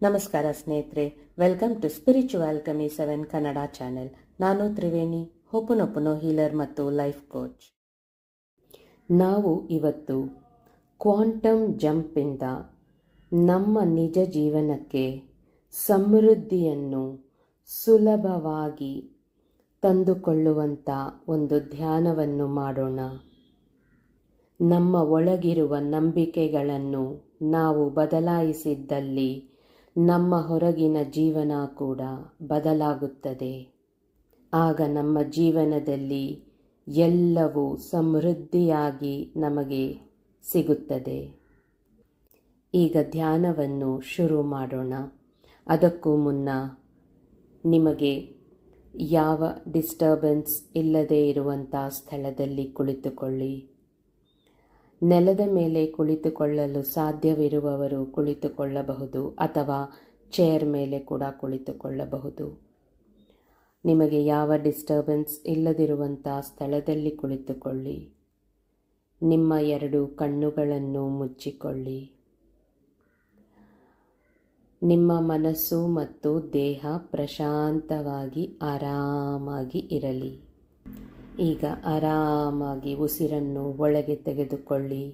ನಮಸ್ಕಾರ ಸ್ನೇಹಿತರೆ, welcome to spiritual ಕಮಿ 7 ಕನ್ನಡ ಚಾನೆಲ್. ನಾನು ತ್ರಿವೇಣಿ, ಹೋಪನೊಪನೋ ಹೀಲರ್ ಮತ್ತು ಲೈಫ್ ಕೋಚ್. ನಾವು ಇವತ್ತು ಕ್ವಾಂಟಮ್ ಜಂಪಿಂದ ನಮ್ಮ ನಿಜ ಜೀವನಕ್ಕೆ ಸಮೃದ್ಧಿಯನ್ನು ಸುಲಭವಾಗಿ ತಂದುಕೊಳ್ಳುವಂಥ ಒಂದು ಧ್ಯಾನವನ್ನು ಮಾಡೋಣ. ನಮ್ಮ ಒಳಗಿರುವ ನಂಬಿಕೆಗಳನ್ನು ನಾವು ಬದಲಾಯಿಸಿದ್ದಲ್ಲಿ ನಮ್ಮ ಹೊರಗಿನ ಜೀವನ ಕೂಡ ಬದಲಾಗುತ್ತದೆ. ಆಗ ನಮ್ಮ ಜೀವನದಲ್ಲಿ ಎಲ್ಲವೂ ಸಮೃದ್ಧಿಯಾಗಿ ನಮಗೆ ಸಿಗುತ್ತದೆ. ಈಗ ಧ್ಯಾನವನ್ನು ಶುರು ಮಾಡೋಣ. ಅದಕ್ಕೂ ಮುನ್ನ ನಿಮಗೆ ಯಾವ ಡಿಸ್ಟರ್ಬೆನ್ಸ್ ಇಲ್ಲದೇ ಇರುವಂಥ ಸ್ಥಳದಲ್ಲಿ ಕುಳಿತುಕೊಳ್ಳಿ. ನೆಲದ ಮೇಲೆ ಕುಳಿತುಕೊಳ್ಳಲು ಸಾಧ್ಯವಿರುವವರು ಕುಳಿತುಕೊಳ್ಳಬಹುದು ಅಥವಾ ಚೇರ್ ಮೇಲೆ ಕೂಡ ಕುಳಿತುಕೊಳ್ಳಬಹುದು. ನಿಮಗೆ ಯಾವ ಡಿಸ್ಟರ್ಬೆನ್ಸ್ ಇಲ್ಲದಿರುವಂಥ ಸ್ಥಳದಲ್ಲಿ ಕುಳಿತುಕೊಳ್ಳಿ. ನಿಮ್ಮ 2 ಕಣ್ಣುಗಳನ್ನು ಮುಚ್ಚಿಕೊಳ್ಳಿ. ನಿಮ್ಮ ಮನಸ್ಸು ಮತ್ತು ದೇಹ ಪ್ರಶಾಂತವಾಗಿ ಆರಾಮಾಗಿ ಇರಲಿ. ಈಗ ಆರಾಮಾಗಿ ಉಸಿರನ್ನು ಒಳಗೆ ತೆಗೆದುಕೊಳ್ಳಿ.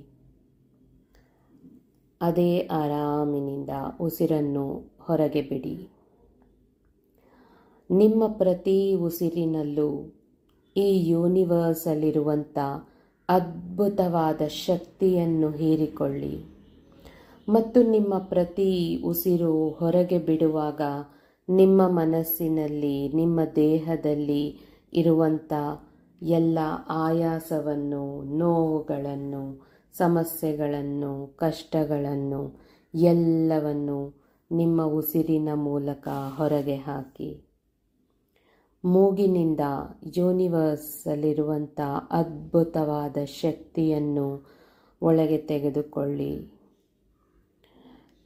ಅದೇ ಆರಾಮಿನಿಂದ ಉಸಿರನ್ನು ಹೊರಗೆ ಬಿಡಿ. ನಿಮ್ಮ ಪ್ರತಿ ಉಸಿರಿನಲ್ಲೂ ಈ ಯೂನಿವರ್ಸಲ್ಲಿರುವಂಥ ಅದ್ಭುತವಾದ ಶಕ್ತಿಯನ್ನು ಹೀರಿಕೊಳ್ಳಿ ಮತ್ತು ನಿಮ್ಮ ಪ್ರತಿ ಉಸಿರು ಹೊರಗೆ ಬಿಡುವಾಗ ನಿಮ್ಮ ಮನಸ್ಸಿನಲ್ಲಿ, ನಿಮ್ಮ ದೇಹದಲ್ಲಿ ಇರುವಂಥ ಎಲ್ಲ ಆಯಾಸವನ್ನು, ನೋವುಗಳನ್ನು, ಸಮಸ್ಯೆಗಳನ್ನು, ಕಷ್ಟಗಳನ್ನು ಎಲ್ಲವನ್ನು ನಿಮ್ಮ ಉಸಿರಿನ ಮೂಲಕ ಹೊರಗೆ ಹಾಕಿ. ಮೂಗಿನಿಂದ ಯೂನಿವರ್ಸಲ್ಲಿರುವಂಥ ಅದ್ಭುತವಾದ ಶಕ್ತಿಯನ್ನು ಒಳಗೆ ತೆಗೆದುಕೊಳ್ಳಿ.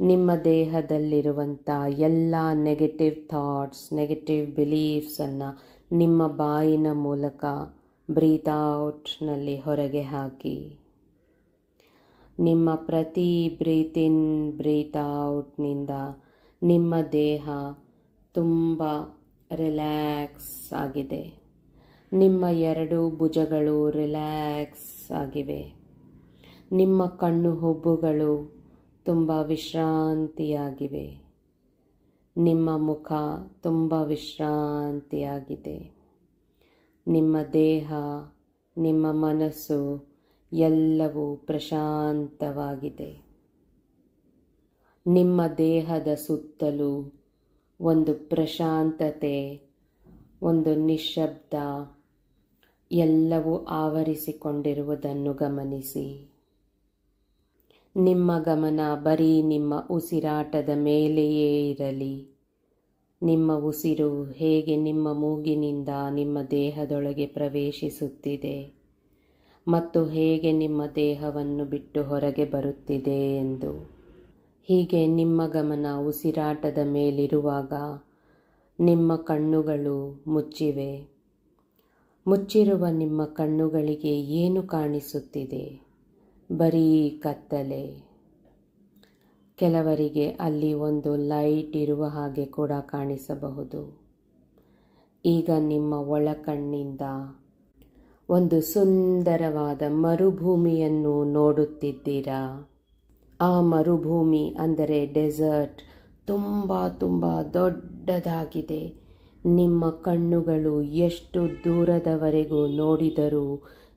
ನಿಮ್ಮ ದೇಹದಲ್ಲಿರುವಂಥ ಎಲ್ಲ ನೆಗೆಟಿವ್ ಥಾಟ್ಸ್, ನೆಗೆಟಿವ್ ಬಿಲೀಫ್ಸನ್ನು ನಿಮ್ಮ ಬಾಯಿನ ಮೂಲಕ ಬ್ರೀತ್ ಔಟ್ನಲ್ಲಿ ಹೊರಗೆ ಹಾಕಿ. ನಿಮ್ಮ ಪ್ರತಿ ಬ್ರೀತ್ ಇನ್ ಬ್ರೀತ್ ಔಟ್ನಿಂದ ನಿಮ್ಮ ದೇಹ ತುಂಬ ರಿಲ್ಯಾಕ್ಸ್ ಆಗಿದೆ. ನಿಮ್ಮ 2 ಭುಜಗಳು ರಿಲ್ಯಾಕ್ಸ್ ಆಗಿವೆ. ನಿಮ್ಮ ಕಣ್ಣು ಹುಬ್ಬುಗಳು ತುಂಬ ವಿಶ್ರಾಂತಿಯಾಗಿವೆ. ನಿಮ್ಮ ಮುಖ ತುಂಬ ವಿಶ್ರಾಂತಿಯಾಗಿದೆ. ನಿಮ್ಮ ದೇಹ, ನಿಮ್ಮ ಮನಸ್ಸು ಎಲ್ಲವೂ ಪ್ರಶಾಂತವಾಗಿದೆ. ನಿಮ್ಮ ದೇಹದ ಸುತ್ತಲೂ ಒಂದು ಪ್ರಶಾಂತತೆ, ಒಂದು ನಿಶ್ಶಬ್ದ ಎಲ್ಲವೂ ಆವರಿಸಿಕೊಂಡಿರುವುದನ್ನು ಗಮನಿಸಿ. ನಿಮ್ಮ ಗಮನ ಬರೀ ನಿಮ್ಮ ಉಸಿರಾಟದ ಮೇಲೆಯೇ ಇರಲಿ. ನಿಮ್ಮ ಉಸಿರು ಹೇಗೆ ನಿಮ್ಮ ಮೂಗಿನಿಂದ ನಿಮ್ಮ ದೇಹದೊಳಗೆ ಪ್ರವೇಶಿಸುತ್ತಿದೆ ಮತ್ತು ಹೇಗೆ ನಿಮ್ಮ ದೇಹವನ್ನು ಬಿಟ್ಟು ಹೊರಗೆ ಬರುತ್ತಿದೆ ಎಂದು. ಹೀಗೆ ನಿಮ್ಮ ಗಮನ ಉಸಿರಾಟದ ಮೇಲಿರುವಾಗ ನಿಮ್ಮ ಕಣ್ಣುಗಳು ಮುಚ್ಚಿವೆ. ಮುಚ್ಚಿರುವ ನಿಮ್ಮ ಕಣ್ಣುಗಳಿಗೆ ಏನು ಕಾಣಿಸುತ್ತಿದೆ? ಬರೀ ಕತ್ತಲೆ. ಕೆಲವರಿಗೆ ಅಲ್ಲಿ ಒಂದು ಲೈಟ್ ಇರುವ ಹಾಗೆ ಕೂಡ ಕಾಣಿಸಬಹುದು. ಈಗ ನಿಮ್ಮ ಒಳಕಣ್ಣಿಂದ ಒಂದು ಸುಂದರವಾದ ಮರುಭೂಮಿಯನ್ನು ನೋಡುತ್ತಿದ್ದೀರಾ. ಆ ಮರುಭೂಮಿ ಅಂದರೆ ಡೆಸರ್ಟ್ ತುಂಬ ತುಂಬ ದೊಡ್ಡದಾಗಿದೆ. ನಿಮ್ಮ ಕಣ್ಣುಗಳು ಎಷ್ಟು ದೂರದವರೆಗೂ ನೋಡಿದರೂ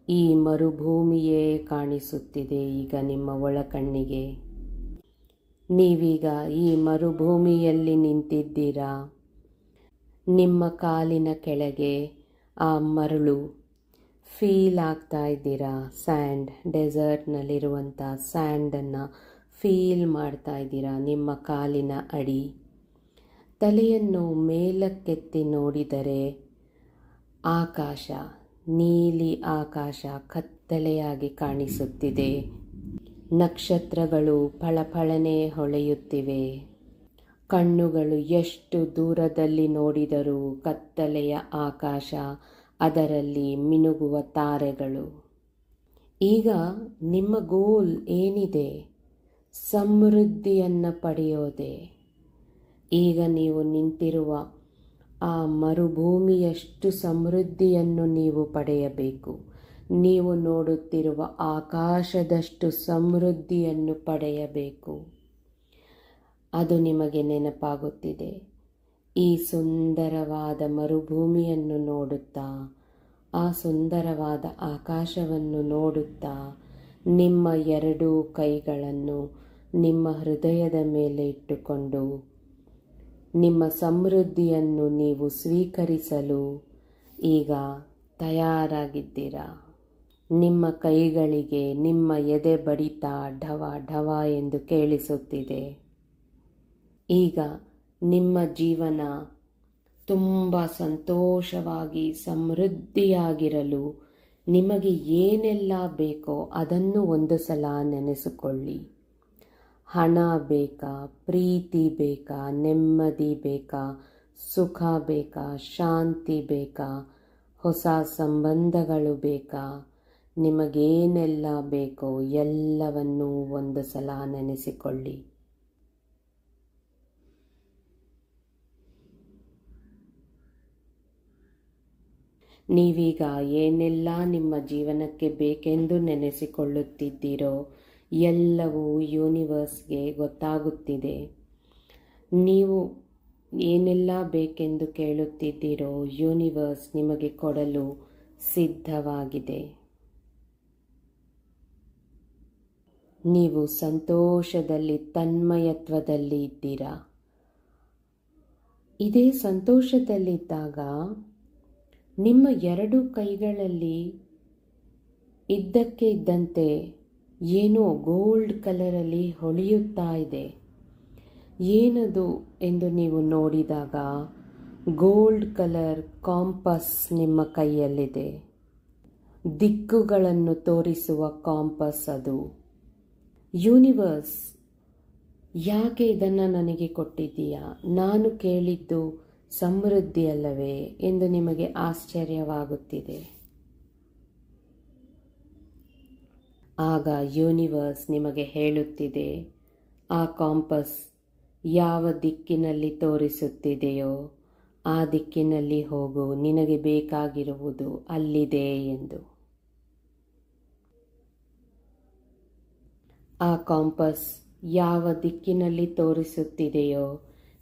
ಈ ಮರುಭೂಮಿಯೇ ಕಾಣಿಸುತ್ತಿದೆ ಈಗ ನಿಮ್ಮ ಒಳಕಣ್ಣಿಗೆ. ನೀವೀಗ ಈ ಮರುಭೂಮಿಯಲ್ಲಿ ನಿಂತಿದ್ದೀರಾ. ನಿಮ್ಮ ಕಾಲಿನ ಕೆಳಗೆ ಆ ಮರಳು ಫೀಲ್ ಆಗ್ತಾ ಇದ್ದೀರಾ. ಸ್ಯಾಂಡ್, ಡೆಸರ್ಟ್ನಲ್ಲಿರುವಂಥ ಸ್ಯಾಂಡನ್ನು ಫೀಲ್ ಮಾಡ್ತಾ ಇದ್ದೀರಾ ನಿಮ್ಮ ಕಾಲಿನ ಅಡಿ. ತಲೆಯನ್ನು ಮೇಲಕ್ಕೆತ್ತಿ ನೋಡಿದರೆ ಆಕಾಶ, ನೀಲಿ ಆಕಾಶ ಕತ್ತಲೆಯಾಗಿ ಕಾಣಿಸುತ್ತಿದೆ. ನಕ್ಷತ್ರಗಳು ಫಳಫಳನೆ ಹೊಳೆಯುತ್ತಿವೆ. ಕಣ್ಣುಗಳು ಎಷ್ಟು ದೂರದಲ್ಲಿ ನೋಡಿದರೂ ಕತ್ತಲೆಯ ಆಕಾಶ, ಅದರಲ್ಲಿ ಮಿನುಗುವ ತಾರೆಗಳು. ಈಗ ನಿಮ್ಮ ಗೋಲ್ ಏನಿದೆ? ಸಮೃದ್ಧಿಯನ್ನು ಪಡೆಯೋದೆ. ಈಗ ನೀವು ನಿಂತಿರುವ ಆ ಮರುಭೂಮಿಯಷ್ಟು ಸಮೃದ್ಧಿಯನ್ನು ನೀವು ಪಡೆಯಬೇಕು. ನೀವು ನೋಡುತ್ತಿರುವ ಆಕಾಶದಷ್ಟು ಸಮೃದ್ಧಿಯನ್ನು ಪಡೆಯಬೇಕು. ಅದು ನಿಮಗೆ ನೆನಪಾಗುತ್ತಿದೆ. ಈ ಸುಂದರವಾದ ಮರುಭೂಮಿಯನ್ನು ನೋಡುತ್ತಾ, ಆ ಸುಂದರವಾದ ಆಕಾಶವನ್ನು ನೋಡುತ್ತಾ, ನಿಮ್ಮ ಎರಡೂ ಕೈಗಳನ್ನು ನಿಮ್ಮ ಹೃದಯದ ಮೇಲೆ ಇಟ್ಟುಕೊಂಡು ನಿಮ್ಮ ಸಮೃದ್ಧಿಯನ್ನು ನೀವು ಸ್ವೀಕರಿಸಲು ಈಗ ತಯಾರಾಗಿದ್ದೀರಾ. ನಿಮ್ಮ ಕೈಗಳಿಗೆ ನಿಮ್ಮ ಎದೆ ಬಡಿತ ಢವ ಢವ ಎಂದು ಕೇಳಿಸುತ್ತಿದೆ. ಈಗ ನಿಮ್ಮ ಜೀವನ ತುಂಬ ಸಂತೋಷವಾಗಿ ಸಮೃದ್ಧಿಯಾಗಿರಲು ನಿಮಗೆ ಏನೆಲ್ಲ ಬೇಕೋ ಅದನ್ನು ಒಂದು ಸಲ ನೆನೆಸಿಕೊಳ್ಳಿ. ಹಣ ಬೇಕಾ, ಪ್ರೀತಿ ಬೇಕಾ, ನೆಮ್ಮದಿ ಬೇಕಾ, ಸುಖ ಬೇಕಾ, ಶಾಂತಿ ಬೇಕಾ, ಹೊಸ ಸಂಬಂಧಗಳು ಬೇಕಾ, ನಿಮಗೇನೆಲ್ಲ ಬೇಕೋ ಎಲ್ಲವನ್ನೂ ಒಂದು ಸಲ ನೆನೆಸಿಕೊಳ್ಳಿ. ನೀವೀಗ ಏನೆಲ್ಲ ನಿಮ್ಮ ಜೀವನಕ್ಕೆ ಬೇಕೆಂದು ನೆನೆಸಿಕೊಳ್ಳುತ್ತಿದ್ದೀರೋ ಎಲ್ಲವೂ ಯೂನಿವರ್ಸ್ಗೆ ಗೊತ್ತಾಗುತ್ತಿದೆ. ನೀವು ಏನೆಲ್ಲ ಬೇಕೆಂದು ಕೇಳುತ್ತಿದ್ದೀರೋ ಯೂನಿವರ್ಸ್ ನಿಮಗೆ ಕೊಡಲು ಸಿದ್ಧವಾಗಿದೆ. ನೀವು ಸಂತೋಷದಲ್ಲಿ, ತನ್ಮಯತ್ವದಲ್ಲಿ ಇದ್ದೀರಾ. ಇದೇ ಸಂತೋಷದಲ್ಲಿದ್ದಾಗ ನಿಮ್ಮ ಎರಡು ಕೈಗಳಲ್ಲಿ ಇದ್ದಕ್ಕೆ ಇದ್ದಂತೆ ಏನೋ ಗೋಲ್ಡ್ ಕಲರಲ್ಲಿ ಹೊಳೆಯುತ್ತಾ ಇದೆ. ಏನದು ಎಂದು ನೀವು ನೋಡಿದಾಗ ಗೋಲ್ಡ್ ಕಲರ್ ಕಾಂಪಸ್ ನಿಮ್ಮ ಕೈಯಲ್ಲಿದೆ. ದಿಕ್ಕುಗಳನ್ನು ತೋರಿಸುವ ಕಾಂಪಸ್ ಅದು. ಯೂನಿವರ್ಸ್, ಯಾಕೆ ಇದನ್ನು ನನಗೆ ಕೊಟ್ಟಿದ್ದೀಯಾ? ನಾನು ಕೇಳಿದ್ದು ಸಮೃದ್ಧಿ ಅಲ್ಲವೇ ಎಂದು ನಿಮಗೆ ಆಶ್ಚರ್ಯವಾಗುತ್ತಿದೆ. ಆಗ ಯೂನಿವರ್ಸ್ ನಿಮಗೆ ಹೇಳುತ್ತಿದೆ, ಆ ಕಾಂಪಸ್ ಯಾವ ದಿಕ್ಕಿನಲ್ಲಿ ತೋರಿಸುತ್ತಿದೆಯೋ ಆ ದಿಕ್ಕಿನಲ್ಲಿ ಹೋಗು, ನಿನಗೆ ಬೇಕಾಗಿರುವುದು ಅಲ್ಲಿದೆ ಎಂದು. ಆ ಕಾಂಪಸ್ ಯಾವ ದಿಕ್ಕಿನಲ್ಲಿ ತೋರಿಸುತ್ತಿದೆಯೋ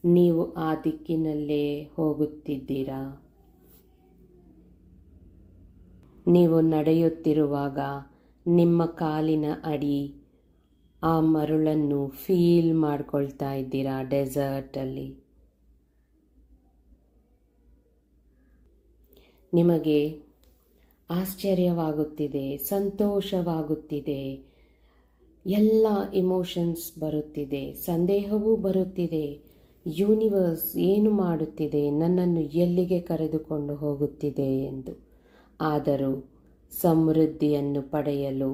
ನೀವು ಆ ದಿಕ್ಕಿನಲ್ಲೇ ಹೋಗುತ್ತಿದ್ದೀರಾ. ನೀವು ನಡೆಯುತ್ತಿರುವಾಗ ನಿಮ್ಮ ಕಾಲಿನ ಅಡಿ ಆ ಮರಳನ್ನು ಫೀಲ್ ಮಾಡ್ಕೊಳ್ತಾ ಇದ್ದೀರಾ. ಡೆಸರ್ಟಲ್ಲಿ ನಿಮಗೆ ಆಶ್ಚರ್ಯವಾಗುತ್ತಿದೆ, ಸಂತೋಷವಾಗುತ್ತಿದೆ, ಎಲ್ಲ ಇಮೋಷನ್ಸ್ ಬರುತ್ತಿದೆ, ಸಂದೇಹವೂ ಬರುತ್ತಿದೆ. ಯೂನಿವರ್ಸ್ ಏನು ಮಾಡುತ್ತಿದೆ, ನನ್ನನ್ನು ಎಲ್ಲಿಗೆ ಕರೆದುಕೊಂಡು ಹೋಗುತ್ತಿದೆ ಎಂದು. ಆದರೂ ಸಮೃದ್ಧಿಯನ್ನು ಪಡೆಯಲು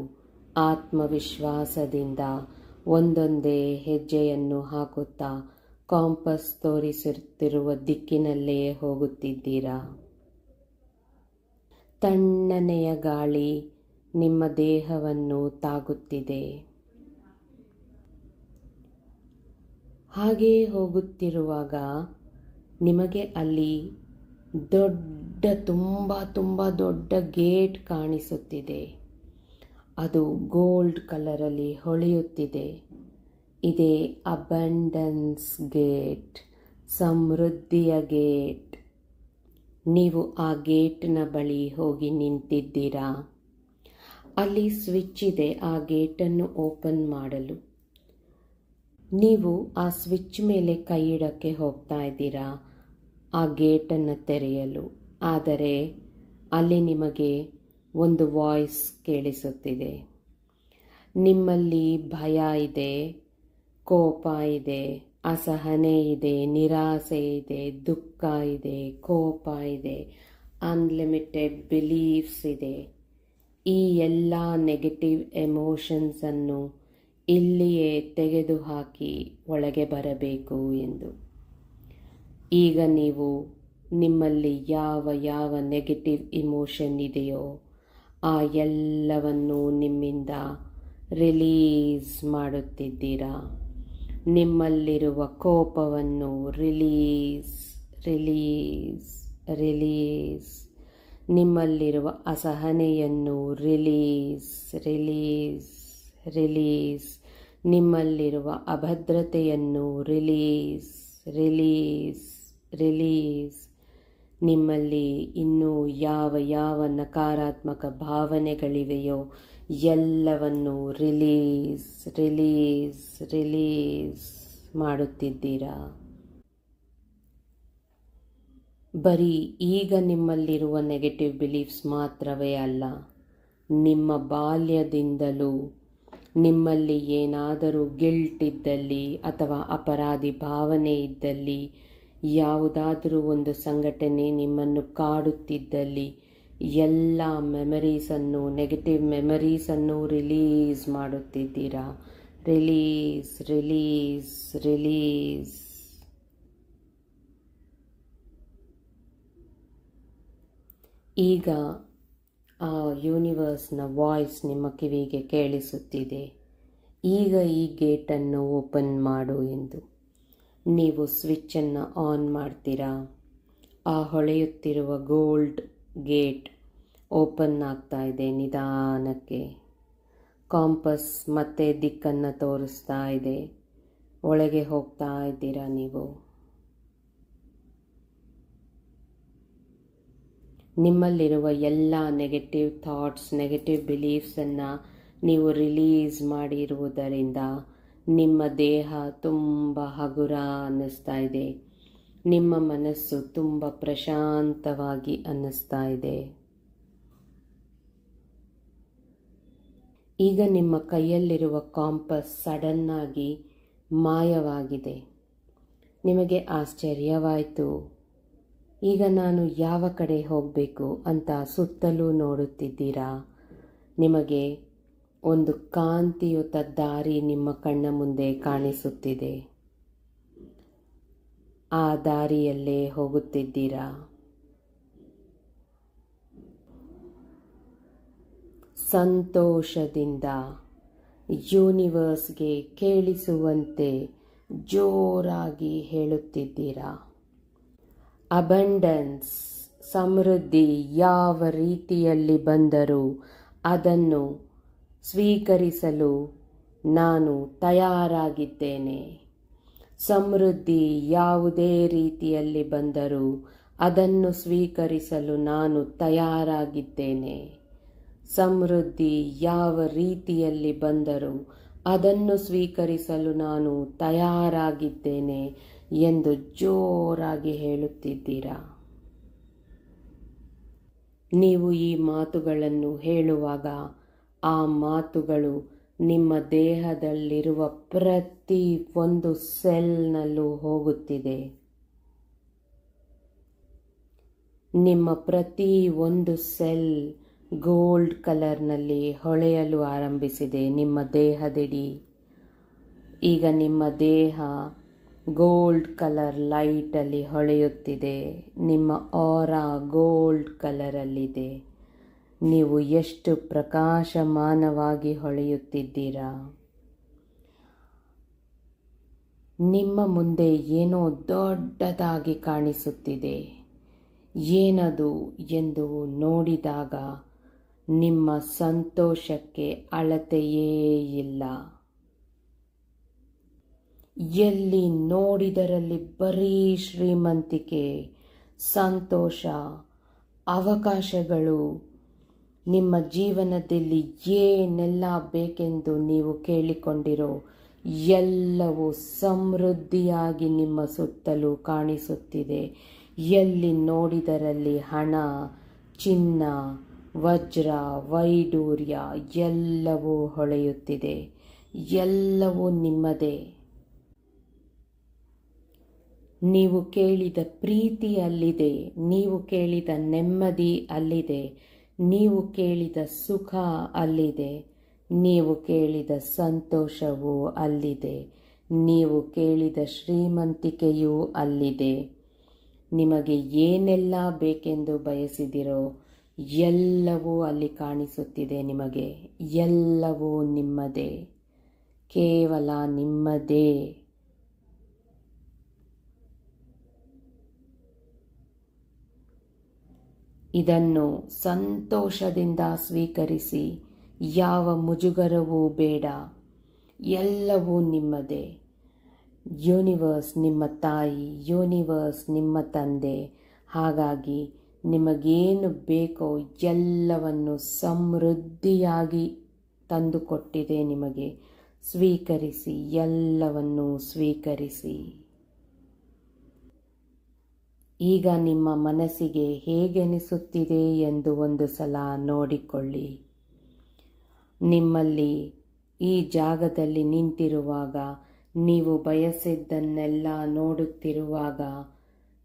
ಆತ್ಮವಿಶ್ವಾಸದಿಂದ ಒಂದೊಂದೇ ಹೆಜ್ಜೆಯನ್ನು ಹಾಕುತ್ತಾ ಕಾಂಪಸ್ ತೋರಿಸುತ್ತಿರುವ ದಿಕ್ಕಿನಲ್ಲೇ ಹೋಗುತ್ತಿದ್ದೀರಾ. ತಣ್ಣನೆಯ ಗಾಳಿ ನಿಮ್ಮ ದೇಹವನ್ನು ತಾಗುತ್ತಿದೆ. ಹಾಗೆಯೇ ಹೋಗುತ್ತಿರುವಾಗ ನಿಮಗೆ ಅಲ್ಲಿ ತುಂಬ ದೊಡ್ಡ ಗೇಟ್ ಕಾಣಿಸುತ್ತಿದೆ. ಅದು ಗೋಲ್ಡ್ ಕಲರಲ್ಲಿ ಹೊಳೆಯುತ್ತಿದೆ. ಇದೇ ಅಬಂಡೆನ್ಸ್ ಗೇಟ್, ಸಮೃದ್ಧಿಯ ಗೇಟ್. ನೀವು ಆ ಗೇಟ್ನ ಬಳಿ ಹೋಗಿ ನಿಂತಿದ್ದೀರಾ. ಅಲ್ಲಿ ಸ್ವಿಚ್ ಇದೆ ಆ ಗೇಟನ್ನು ಓಪನ್ ಮಾಡಲು. ನೀವು ಆ ಸ್ವಿಚ್ ಮೇಲೆ ಕೈ ಇಡಕ್ಕೆ ಹೋಗ್ತಾ ಇದ್ದೀರಾ ಆ ಗೇಟನ್ನು ತೆರೆಯಲು. ಆದರೆ ಅಲ್ಲಿ ನಿಮಗೆ ಒಂದು ವಾಯ್ಸ್ ಕೇಳಿಸುತ್ತಿದೆ. ನಿಮ್ಮಲ್ಲಿ ಭಯ ಇದೆ, ಕೋಪ ಇದೆ, ಅಸಹನೆ ಇದೆ, ನಿರಾಸೆ ಇದೆ, ದುಃಖ ಇದೆ, ಕೋಪ ಇದೆ, ಅನ್ಲಿಮಿಟೆಡ್ ಬಿಲೀಫ್ಸ್ ಇದೆ. ಈ ಎಲ್ಲ ನೆಗೆಟಿವ್ ಎಮೋಷನ್ಸನ್ನು ಇಲ್ಲಿಯೇ ತೆಗೆದುಹಾಕಿ ಒಳಗೆ ಬರಬೇಕು ಎಂದು. ಈಗ ನೀವು ನಿಮ್ಮಲ್ಲಿ ಯಾವ ನೆಗೆಟಿವ್ ಇಮೋಷನ್ ಇದೆಯೋ ಆ ಎಲ್ಲವನ್ನು ನಿಮ್ಮಿಂದ ರಿಲೀಸ್ ಮಾಡುತ್ತಿದ್ದೀರಾ. ನಿಮ್ಮಲ್ಲಿರುವ ಕೋಪವನ್ನು ರಿಲೀಸ್ ರಿಲೀಸ್ ರಿಲೀಸ್. ನಿಮ್ಮಲ್ಲಿರುವ ಅಸಹನೆಯನ್ನು ರಿಲೀಸ್ ರಿಲೀಸ್ ರಿಲೀಸ್. ನಿಮ್ಮಲ್ಲಿರುವ ಅಭದ್ರತೆಯನ್ನು ರಿಲೀಸ್ ರಿಲೀಸ್ ರಿಲೀಸ್. ನಿಮ್ಮಲ್ಲಿ ಇನ್ನೂ ಯಾವ ಯಾವ ನಕಾರಾತ್ಮಕ ಭಾವನೆಗಳಿವೆಯೋ ಎಲ್ಲವನ್ನು ರಿಲೀಸ್ ರಿಲೀಸ್ ರಿಲೀಸ್ ಮಾಡುತ್ತಿದ್ದೀರಾ. ಬರೀ ಈಗ ನಿಮ್ಮಲ್ಲಿರುವ ನೆಗೆಟಿವ್ ಬಿಲೀಫ್ಸ್ ಮಾತ್ರವೇ ಅಲ್ಲ, ನಿಮ್ಮ ಬಾಲ್ಯದಿಂದಲೂ ನಿಮ್ಮಲ್ಲಿ ಏನಾದರೂ ಗಿಲ್ಟ್ ಇದ್ದಲ್ಲಿ ಅಥವಾ ಅಪರಾಧಿ ಭಾವನೆ ಇದ್ದಲ್ಲಿ, ಯಾವುದಾದರೂ ಒಂದು ಸಂಘಟನೆ ನಿಮ್ಮನ್ನು ಕಾಡುತ್ತಿದ್ದಲ್ಲಿ ಎಲ್ಲ ಮೆಮರೀಸನ್ನು, ನೆಗೆಟಿವ್ ಮೆಮರೀಸನ್ನು ರಿಲೀಸ್ ಮಾಡುತ್ತಿದ್ದೀರಾ. Release release release. ಈಗ ಆ ಯೂನಿವರ್ಸ್ನ ವಾಯ್ಸ್ ನಿಮ್ಮ ಕಿವಿಗೆ ಕೇಳಿಸುತ್ತಿದೆ, ಈಗ ಈ ಗೇಟನ್ನು ಓಪನ್ ಮಾಡು ಎಂದು. ನೀವು ಸ್ವಿಚ್ಚನ್ನು ಆನ್ ಮಾಡ್ತೀರಾ. ಆ ಹೊಳೆಯುತ್ತಿರುವ ಗೋಲ್ಡ್ ಗೇಟ್ ಓಪನ್ ಆಗ್ತಾ ಇದೆ ನಿಧಾನಕ್ಕೆ. ಕಾಂಪಸ್ ಮತ್ತೆ ದಿಕ್ಕನ್ನು ತೋರಿಸ್ತಾ ಇದೆ. ಒಳಗೆ ಹೋಗ್ತಾ ಇದ್ದೀರಾ ನೀವು. ನಿಮ್ಮಲ್ಲಿರುವ ಎಲ್ಲ ನೆಗೆಟಿವ್ ಥಾಟ್ಸ್, ನೆಗೆಟಿವ್ ಬಿಲೀಫ್ಸನ್ನು ನೀವು ರಿಲೀಸ್ ಮಾಡಿರುವುದರಿಂದ ನಿಮ್ಮ ದೇಹ ತುಂಬ ಹಗುರ ಅನ್ನಿಸ್ತಾ ಇದೆ. ನಿಮ್ಮ ಮನಸ್ಸು ತುಂಬ ಪ್ರಶಾಂತವಾಗಿ ಅನ್ನಿಸ್ತಾ ಇದೆ. ಈಗ ನಿಮ್ಮ ಕೈಯಲ್ಲಿರುವ ಕಾಂಪಸ್ ಸಡನ್ನಾಗಿ ಮಾಯವಾಗಿದೆ. ನಿಮಗೆ ಆಶ್ಚರ್ಯವಾಯಿತು. ಈಗ ನಾನು ಯಾವ ಕಡೆ ಹೋಗಬೇಕು ಅಂತ ಸುತ್ತಲೂ ನೋಡುತ್ತಿದ್ದೀರಾ. ನಿಮಗೆ ಒಂದು ಕಾಂತಿಯುತ ದಾರಿ ನಿಮ್ಮ ಕಣ್ಣ ಮುಂದೆ ಕಾಣಿಸುತ್ತಿದೆ. ಆ ದಾರಿಯಲ್ಲೇ ಹೋಗುತ್ತಿದ್ದೀರಾ. ಸಂತೋಷದಿಂದ ಯೂನಿವರ್ಸ್ಗೆ ಕೇಳಿಸುವಂತೆ ಜೋರಾಗಿ ಹೇಳುತ್ತಿದ್ದೀರಾ. ಅಬಂಡೆನ್ಸ್, ಸಮೃದ್ಧಿ ಯಾವ ರೀತಿಯಲ್ಲಿ ಬಂದರೂ ಅದನ್ನು ಸ್ವೀಕರಿಸಲು ನಾನು ತಯಾರಾಗಿದ್ದೇನೆ. ಸಮೃದ್ಧಿ ಯಾವುದೇ ರೀತಿಯಲ್ಲಿ ಬಂದರೂ ಅದನ್ನು ಸ್ವೀಕರಿಸಲು ನಾನು ತಯಾರಾಗಿದ್ದೇನೆ. ಸಮೃದ್ಧಿ ಯಾವ ರೀತಿಯಲ್ಲಿ ಬಂದರೂ ಅದನ್ನು ಸ್ವೀಕರಿಸಲು ನಾನು ತಯಾರಾಗಿದ್ದೇನೆ ಎಂದು ಜೋರಾಗಿ ಹೇಳುತ್ತಿದ್ದೀರಾ. ನೀವು ಈ ಮಾತುಗಳನ್ನು ಹೇಳುವಾಗ ಆ ಮಾತುಗಳು ನಿಮ್ಮ ದೇಹದಲ್ಲಿರುವ ಪ್ರತಿ ಒಂದು ಸೆಲ್ನಲ್ಲೂ ಹೋಗುತ್ತಿದೆ. ನಿಮ್ಮ ಪ್ರತಿ ಒಂದು ಸೆಲ್ ಗೋಲ್ಡ್ ಕಲರ್ನಲ್ಲಿ ಹೊಳೆಯಲು ಆರಂಭಿಸಿದೆ. ನಿಮ್ಮ ದೇಹದಿಡೀ ಈಗ ನಿಮ್ಮ ದೇಹ ಗೋಲ್ಡ್ ಕಲರ್ ಲೈಟಲ್ಲಿ ಹೊಳೆಯುತ್ತಿದೆ. ನಿಮ್ಮ ಆರಾ ಗೋಲ್ಡ್ ಕಲರಲ್ಲಿದೆ. ನೀವು ಎಷ್ಟು ಪ್ರಕಾಶಮಾನವಾಗಿ ಹೊಳೆಯುತ್ತಿದ್ದೀರಾ. ನಿಮ್ಮ ಮುಂದೆ ಏನೋ ದೊಡ್ಡದಾಗಿ ಕಾಣಿಸುತ್ತಿದೆ. ಏನದು ಎಂದು ನೋಡಿದಾಗ ನಿಮ್ಮ ಸಂತೋಷಕ್ಕೆ ಅಳತೆಯೇ ಇಲ್ಲ. ಎಲ್ಲಿ ನೋಡಿದರಲ್ಲಿ ಬರೀ ಶ್ರೀಮಂತಿಕೆ, ಸಂತೋಷ, ಅವಕಾಶಗಳು. ನಿಮ್ಮ ಜೀವನದಲ್ಲಿ ಏನೆಲ್ಲ ಬೇಕೆಂದು ನೀವು ಕೇಳಿಕೊಂಡಿರೋ ಎಲ್ಲವೂ ಸಮೃದ್ಧಿಯಾಗಿ ನಿಮ್ಮ ಸುತ್ತಲೂ ಕಾಣಿಸುತ್ತಿದೆ. ಎಲ್ಲಿ ನೋಡಿದರಲ್ಲಿ ಹಣ, ಚಿನ್ನ, ವಜ್ರ, ವೈಡೂರ್ಯ ಎಲ್ಲವೂ ಹೊಳೆಯುತ್ತಿದೆ. ಎಲ್ಲವೂ ನಿಮ್ಮದೇ. ನೀವು ಕೇಳಿದ ಪ್ರೀತಿ ಅಲ್ಲಿದೆ. ನೀವು ಕೇಳಿದ ನೆಮ್ಮದಿ ಅಲ್ಲಿದೆ. ನೀವು ಕೇಳಿದ ಸುಖ ಅಲ್ಲಿದೆ. ನೀವು ಕೇಳಿದ ಸಂತೋಷವೂ ಅಲ್ಲಿದೆ. ನೀವು ಕೇಳಿದ ಶ್ರೀಮಂತಿಕೆಯೂ ಅಲ್ಲಿದೆ. ನಿಮಗೆ ಏನೆಲ್ಲ ಬೇಕೆಂದು ಬಯಸಿದಿರೋ ಎಲ್ಲವೂ ಅಲ್ಲಿ ಕಾಣಿಸುತ್ತಿದೆ. ನಿಮಗೆ ಎಲ್ಲವೂ ನಿಮ್ಮದೇ, ಕೇವಲ ನಿಮ್ಮದೇ. ಇದನ್ನು ಸಂತೋಷದಿಂದ ಸ್ವೀಕರಿಸಿ. ಯಾವ ಮುಜುಗರವೂ ಬೇಡ, ಎಲ್ಲವೂ ನಿಮ್ಮದೇ. ಯೂನಿವರ್ಸ್ ನಿಮ್ಮ ತಾಯಿ, ಯೂನಿವರ್ಸ್ ನಿಮ್ಮ ತಂದೆ. ಹಾಗಾಗಿ ನಿಮಗೇನು ಬೇಕೋ ಎಲ್ಲವನ್ನು ಸಮೃದ್ಧಿಯಾಗಿ ತಂದುಕೊಟ್ಟಿದೆ ನಿಮಗೆ. ಸ್ವೀಕರಿಸಿ, ಎಲ್ಲವನ್ನೂ ಸ್ವೀಕರಿಸಿ. ಈಗ ನಿಮ್ಮ ಮನಸ್ಸಿಗೆ ಹೇಗೆನಿಸುತ್ತಿದೆ ಎಂದು ಒಂದು ಸಲ ನೋಡಿಕೊಳ್ಳಿ. ನಿಮ್ಮಲ್ಲಿ ಈ ಜಾಗದಲ್ಲಿ ನಿಂತಿರುವಾಗ, ನೀವು ಬಯಸಿದ್ದನ್ನೆಲ್ಲ ನೋಡುತ್ತಿರುವಾಗ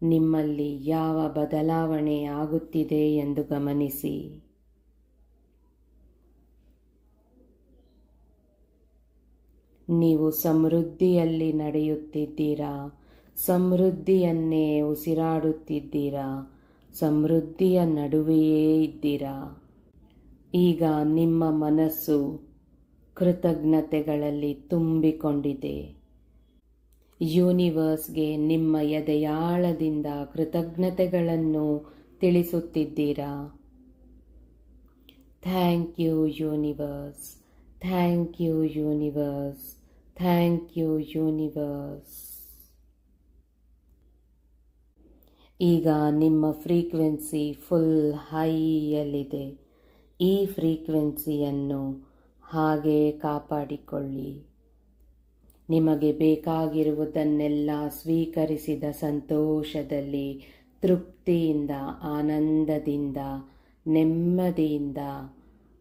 ನಿಮ್ಮಲ್ಲಿ ಯಾವ ಬದಲಾವಣೆ ಆಗುತ್ತಿದೆ ಎಂದು ಗಮನಿಸಿ. ನೀವು ಸಮೃದ್ಧಿಯಲ್ಲಿ ನಡೆಯುತ್ತಿದ್ದೀರಾ, ಸಮೃದ್ಧಿಯನ್ನೇ ಉಸಿರಾಡುತ್ತಿದ್ದೀರಾ, ಸಮೃದ್ಧಿಯ ನಡುವೆಯೇ ಇದ್ದೀರಾ. ಈಗ ನಿಮ್ಮ ಮನಸ್ಸು ಕೃತಜ್ಞತೆಗಳಲ್ಲಿ ತುಂಬಿಕೊಂಡಿದೆ. ಯೂನಿವರ್ಸ್ಗೆ ನಿಮ್ಮ ಎದೆಯಾಳದಿಂದ ಕೃತಜ್ಞತೆಗಳನ್ನು ತಿಳಿಸುತ್ತಿದ್ದೀರಾ. Thank you universe, thank you universe, thank you universe. ಈಗ ನಿಮ್ಮ ಫ್ರೀಕ್ವೆನ್ಸಿ ಫುಲ್ ಹೈಯಲ್ಲಿದೆ. ಈ ಫ್ರೀಕ್ವೆನ್ಸಿಯನ್ನು ಹಾಗೆ ಕಾಪಾಡಿಕೊಳ್ಳಿ. ನಿಮಗೆ ಬೇಕಾಗಿರುವುದನ್ನೆಲ್ಲ ಸ್ವೀಕರಿಸಿದ ಸಂತೋಷದಲ್ಲಿ, ತೃಪ್ತಿಯಿಂದ, ಆನಂದದಿಂದ, ನೆಮ್ಮದಿಯಿಂದ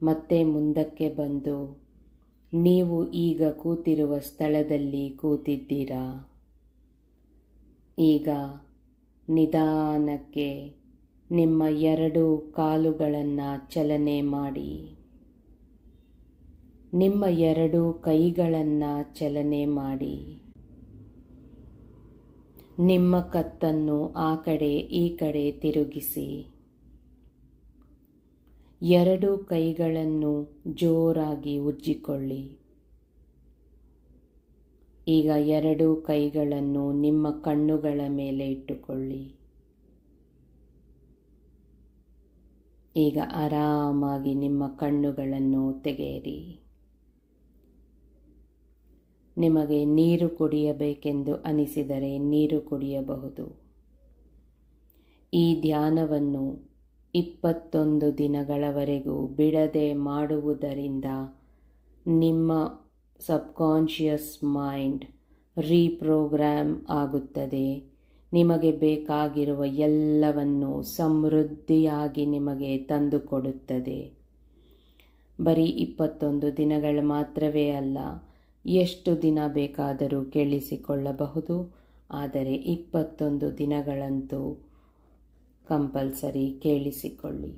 ಮತ್ತೆ ಮುಂದಕ್ಕೆ ಬಂದು ನೀವು ಈಗ ಕೂತಿರುವ ಸ್ಥಳದಲ್ಲಿ ಕೂತಿದ್ದೀರಾ. ಈಗ ನಿಧಾನಕ್ಕೆ ನಿಮ್ಮ 2 ಕಾಲುಗಳನ್ನು ಚಲನೆ ಮಾಡಿ. ನಿಮ್ಮ 2 ಕೈಗಳನ್ನು ಚಲನೆ ಮಾಡಿ. ನಿಮ್ಮ ಕತ್ತನ್ನು ಆ ಕಡೆ ಈ ಕಡೆ ತಿರುಗಿಸಿ. 2 ಕೈಗಳನ್ನು ಜೋರಾಗಿ ಉಜ್ಜಿಕೊಳ್ಳಿ. ಈಗ 2 ಕೈಗಳನ್ನು ನಿಮ್ಮ ಕಣ್ಣುಗಳ ಮೇಲೆ ಇಟ್ಟುಕೊಳ್ಳಿ. ಈಗ ಆರಾಮಾಗಿ ನಿಮ್ಮ ಕಣ್ಣುಗಳನ್ನು ತೆಗೆಯಿರಿ. ನಿಮಗೆ ನೀರು ಕುಡಿಯಬೇಕೆಂದು ಅನಿಸಿದರೆ ನೀರು ಕುಡಿಯಬಹುದು. ಈ ಧ್ಯಾನವನ್ನು 21 ದಿನಗಳವರೆಗೂ ಬಿಡದೆ ಮಾಡುವುದರಿಂದ ನಿಮ್ಮ ಸಬ್ಕಾನ್ಷಿಯಸ್ ಮೈಂಡ್ ರೀಪ್ರೋಗ್ರಾಮ್ ಆಗುತ್ತದೆ. ನಿಮಗೆ ಬೇಕಾಗಿರುವ ಎಲ್ಲವನ್ನು ಸಮೃದ್ಧಿಯಾಗಿ ನಿಮಗೆ ತಂದುಕೊಡುತ್ತದೆ. ಬರೀ 21 ದಿನಗಳು ಮಾತ್ರವೇ ಅಲ್ಲ, ಎಷ್ಟು ದಿನ ಬೇಕಾದರೂ ಕೇಳಿಸಿಕೊಳ್ಳಬಹುದು. ಆದರೆ 21 ದಿನಗಳಂತೂ ಕಂಪಲ್ಸರಿ ಕೇಳಿಸಿಕೊಳ್ಳಿ.